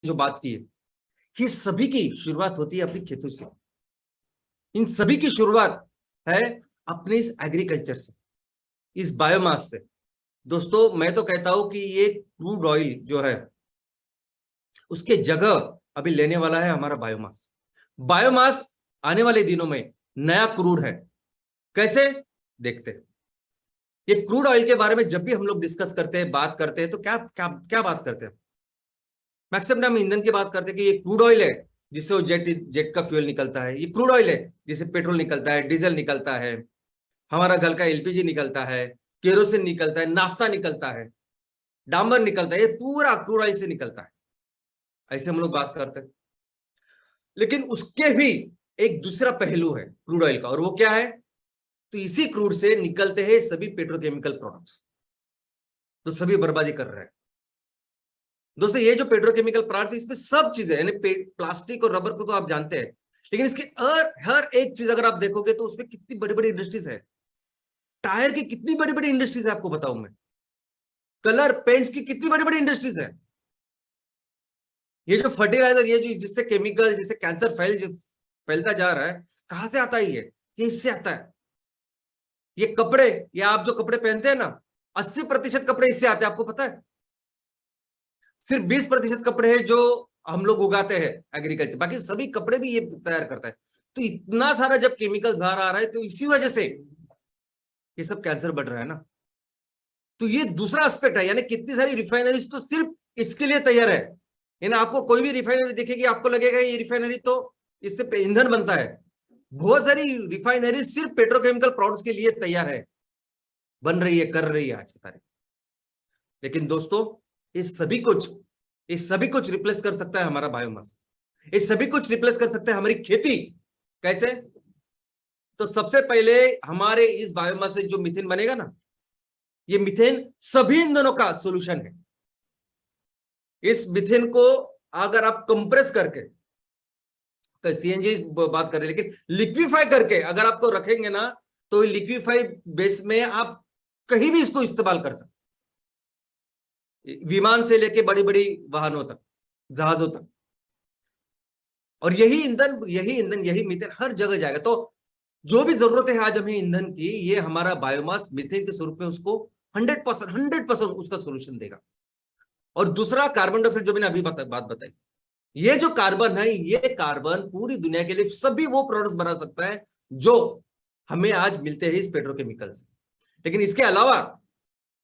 जो बात की है, ये सभी की शुरुआत होती है अपनी खेतों से। इन सभी की शुरुआत है अपने इस एग्रीकल्चर से, इस बायोमास से। दोस्तों मैं तो कहता हूं कि ये क्रूड ऑयल जो है उसके जगह अभी लेने वाला है हमारा बायोमास। बायोमास आने वाले दिनों में नया क्रूड है। कैसे? देखते हैं। ये क्रूड ऑयल के बारे में जब भी हम लोग डिस्कस करते हैं, बात करते हैं, तो क्या क्या क्या बात करते हैं? मैक्सिमम टाइम ईंधन की बात करते हैं कि ये क्रूड ऑयल है जिससे वो जेट का फ्यूल निकलता है, ये क्रूड ऑयल है जिससे पेट्रोल निकलता है, डीजल निकलता है, हमारा घर का एलपीजी निकलता है, केरोसिन निकलता है, नाफ्ता निकलता है, डामर निकलता है, ये पूरा क्रूड ऑयल से निकलता है। ऐसे हम लोग बात करते हैं। लेकिन उसके भी एक दूसरा पहलू है क्रूड ऑयल का, और वो क्या है? तो इसी क्रूड से निकलते हैं सभी पेट्रोकेमिकल प्रोडक्ट्स, तो सभी बर्बादी कर रहे हैं। दोस्तों ये जो पेट्रोकेमिकल प्लांट्स है, इसमें सब चीजें, यानी प्लास्टिक और रबर को तो आप जानते हैं, लेकिन इसकी हर एक चीज अगर आप देखोगे तो उसमें कितनी बड़ी बड़ी इंडस्ट्रीज है। टायर की कितनी बड़ी बड़ी इंडस्ट्रीज है आपको बताऊं मैं। कलर पेंट्स की कितनी बड़ी बड़ी इंडस्ट्रीज है। ये जो फर्टिलाइजर, ये जो जिससे केमिकल, जिससे कैंसर फैलता जा रहा है, कहां से आता है? ये इससे आता है। ये कपड़े, ये आप जो कपड़े पहनते हैं ना, 80% कपड़े इससे आते हैं, आपको पता है? सिर्फ 20% कपड़े हैं जो हम लोग उगाते हैं एग्रीकल्चर, बाकी सभी कपड़े भी ये तैयार करता है। तो इतना सारा जब केमिकल्स बाहर आ रहा है, तो इसी वजह से ये सब कैंसर बढ़ रहा है ना। तो ये दूसरा एस्पेक्ट है, यानी कितनी सारी रिफाइनरीज तो सिर्फ इसके लिए तैयार है। यानी आपको कोई भी रिफाइनरी दिखेगी, आपको लगेगा ये रिफाइनरी तो इससे ईंधन बनता है। बहुत सारी रिफाइनरी सिर्फ पेट्रोकेमिकल प्रोडक्ट्स के लिए तैयार है, बन रही है, कर रही है आज की तारीख। लेकिन दोस्तों ये सभी कुछ रिप्लेस कर सकता है हमारा बायोमास। ये सभी कुछ रिप्लेस कर सकता है हमारी खेती। कैसे? तो सबसे पहले हमारे इस बायोमास से जो मीथेन बनेगा ना, ये मीथेन सभी ईंधनों का सोल्यूशन है। इस मीथेन को अगर आप कंप्रेस करके, सीएनजी बात करें, लेकिन लिक्विफाई करके अगर आपको रखेंगे ना, तो लिक्विफाई बेस में आप कहीं भी इसको इस्तेमाल कर सकते, विमान से लेके बड़ी बड़ी वाहनों तक, जहाजों तक। और यही मीथेन हर जगह जाएगा। तो जो भी जरूरत है आज हमें ईंधन की, ये हमारा बायोमास मीथेन के स्वरूप में उसको 100% उसका सोल्यूशन देगा। और दूसरा कार्बन डाइऑक्साइड, जो मैंने अभी बात बताई, ये जो कार्बन है, ये कार्बन पूरी दुनिया के लिए सभी वो प्रोडक्ट्स बना सकता है जो हमें आज मिलते हैं इस पेट्रोकेमिकल से। लेकिन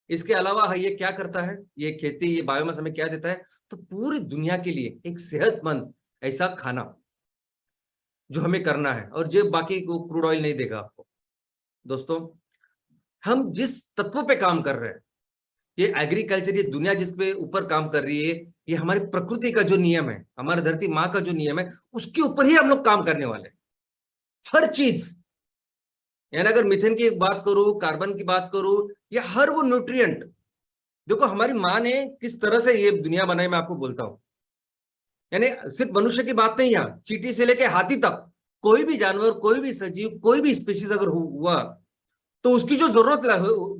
इसके अलावा ये क्या करता है? ये खेती, ये बायोमास हमें क्या देता है? तो पूरी दुनिया के लिए एक सेहतमंद ऐसा खाना जो हमें करना है, और जो बाकी को क्रूड ऑयल नहीं देगा आपको। दोस्तों हम जिस तत्व पे काम कर रहे हैं, ये एग्रीकल्चर, ये दुनिया जिस पे ऊपर काम कर रही है, ये हमारी प्रकृति का जो नियम है, हमारी धरती माँ का जो नियम है, उसके ऊपर ही हम लोग काम करने वाले हैं। हर चीज, यानी अगर मीथेन की बात करूं, कार्बन की बात करूं, या हर वो न्यूट्रिएंट, देखो हमारी माँ ने किस तरह से ये दुनिया बनाई, मैं आपको बोलता हूं। यानी सिर्फ मनुष्य की बात नहीं, यहाँ चींटी से लेके हाथी तक, कोई भी जानवर, कोई भी सजीव, कोई भी स्पीशीज अगर हुआ, तो उसकी जो जरूरत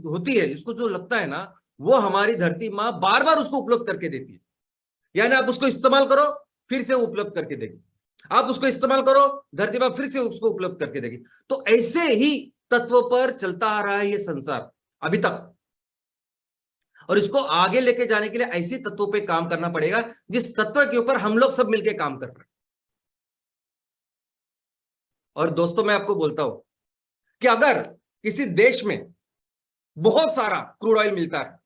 होती है, इसको जो लगता है ना, वो हमारी धरती माँ बार बार उसको उपलब्ध करके देती है। यानी आप उसको इस्तेमाल करो, फिर से उपलब्ध करके देगी। आप उसको इस्तेमाल करो, धरती माँ फिर से उसको उपलब्ध करके देगी। तो ऐसे ही तत्वों पर चलता आ रहा है ये संसार अभी तक, और इसको आगे लेके जाने के लिए ऐसे तत्वों पे काम करना पड़ेगा जिस तत्व के ऊपर हम लोग सब मिलकर काम कर रहे हैं। और दोस्तों मैं आपको बोलता हूं कि अगर किसी देश में बहुत सारा क्रूड ऑयल मिलता है,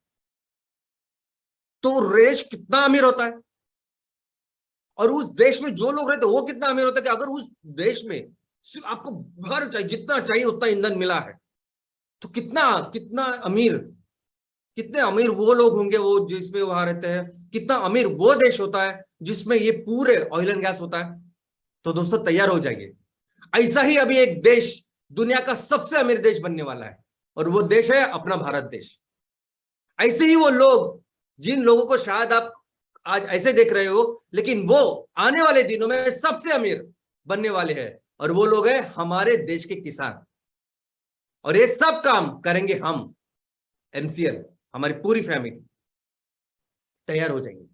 तो देश कितना अमीर होता है, और उस देश में जो लोग रहते हैं वो कितना अमीर होता है। कि अगर उस देश में आपको भर चाहिए, जितना चाहिए उतना ईंधन मिला है, तो कितना कितना अमीर, कितने अमीर वो लोग होंगे वो जिसमें वहां रहते हैं, कितना अमीर वो देश होता है जिसमें ये पूरे ऑयल एंड गैस होता है। तो दोस्तों तैयार हो जाइए, ऐसा ही अभी एक देश दुनिया का सबसे अमीर देश बनने वाला है, और वो देश है अपना भारत देश। ऐसे ही वो लोग, जिन लोगों को शायद आप आज ऐसे देख रहे हो, लेकिन वो आने वाले दिनों में सबसे अमीर बनने वाले हैं, और वो लोग हैं हमारे देश के किसान। और ये सब काम करेंगे हम, एमसीएल, हमारी पूरी फैमिली। तैयार हो जाएंगे।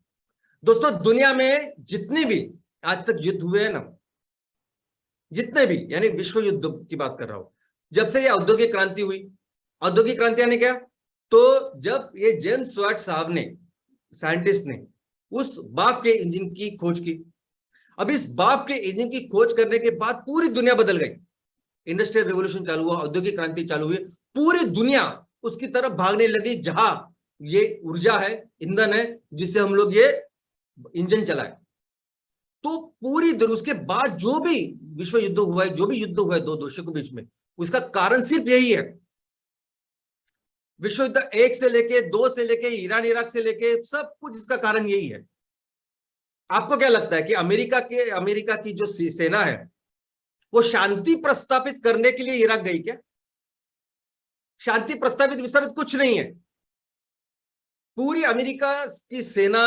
दोस्तों दुनिया में जितने भी आज तक युद्ध हुए हैं ना, जितने भी, यानी विश्व युद्ध की बात कर रहा हूं, जब से ये औद्योगिक क्रांति हुई, औद्योगिक क्रांति यानी क्या, तो जब ये जेम्स वाट साहब ने, साइंटिस्ट ने उस बाप के इंजन की खोज की। अब इस बाप के इंजन की खोज करने के बाद पूरी दुनिया बदल गई। इंडस्ट्रियल रेवोल्यूशन चालू हुआ, औद्योगिक क्रांति चालू हुई, पूरी दुनिया उसकी तरफ भागने लगी जहां ये ऊर्जा है, ईंधन है, जिससे हम लोग ये इंजन चलाए। तो पूरी उसके बाद जो भी विश्व युद्ध हुआ है, जो भी युद्ध हुआ है दो देशों के बीच में, उसका कारण सिर्फ यही है। विश्व युद्ध 1 से लेके 2 से लेके ईरान इराक से लेके सब कुछ, इसका कारण यही है। आपको क्या लगता है कि अमेरिका की जो सेना है वो शांति प्रस्तापित करने के लिए इराक गई क्या? शांति प्रस्तापित विस्तापित कुछ नहीं है। पूरी अमेरिका की सेना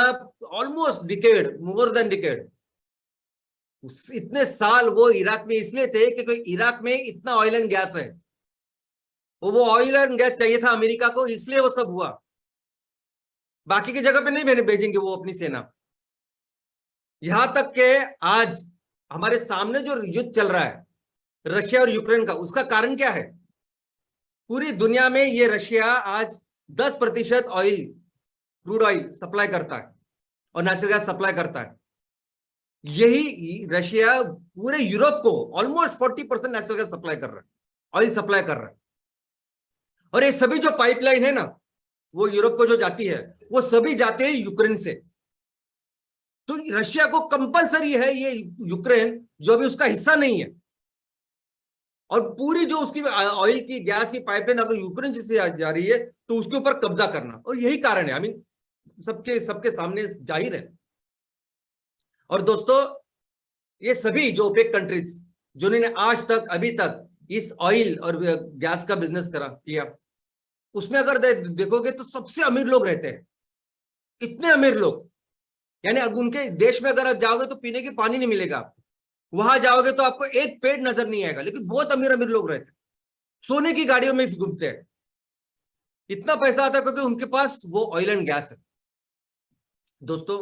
almost decade, more than decade, इतने साल वो इराक में इसलिए थे कि इराक में इतना ऑयल एंड गैस है, वो ऑयल एंड गैस चाहिए था अमेरिका को, इसलिए वो सब हुआ। बाकी की जगह पे नहीं भेजेंगे वो अपनी सेना। यहां तक के आज हमारे सामने जो युद्ध चल रहा है रशिया और यूक्रेन का, उसका कारण क्या है? पूरी दुनिया में ये रशिया आज 10% ऑयल, क्रूड ऑयल सप्लाई करता है और नेचुरल गैस सप्लाई करता है। यही रशिया पूरे यूरोप को ऑलमोस्ट 40% नेचुरल गैस सप्लाई कर रहा है, ऑयल सप्लाई कर रहा है। और ये सभी जो पाइपलाइन है ना, वो यूरोप को जो जाती है, वो सभी जाते हैं यूक्रेन से। तो रशिया को कंपलसरी है ये यूक्रेन, जो अभी उसका हिस्सा नहीं है, और पूरी जो उसकी ऑयल की, गैस की पाइपलाइन अगर यूक्रेन से जा रही है तो उसके ऊपर कब्जा करना। और यही कारण है, आई मीन सबके सामने जाहिर है। और दोस्तों ये सभी जो ओपेक कंट्रीज जिन्होंने आज तक, अभी तक इस ऑयल और गैस का बिजनेस किया, उसमें अगर देखोगे तो सबसे अमीर लोग रहते हैं, इतने अमीर लोग। यानी अगर उनके देश में अगर आप जाओगे तो पीने की पानी नहीं मिलेगा आपको, वहां जाओगे तो आपको एक पेड़ नजर नहीं आएगा, लेकिन बहुत अमीर अमीर लोग रहते हैं, सोने की गाड़ियों में घूमते हैं। इतना पैसा आता है क्योंकि उनके पास वो ऑयल एंड गैस है। दोस्तों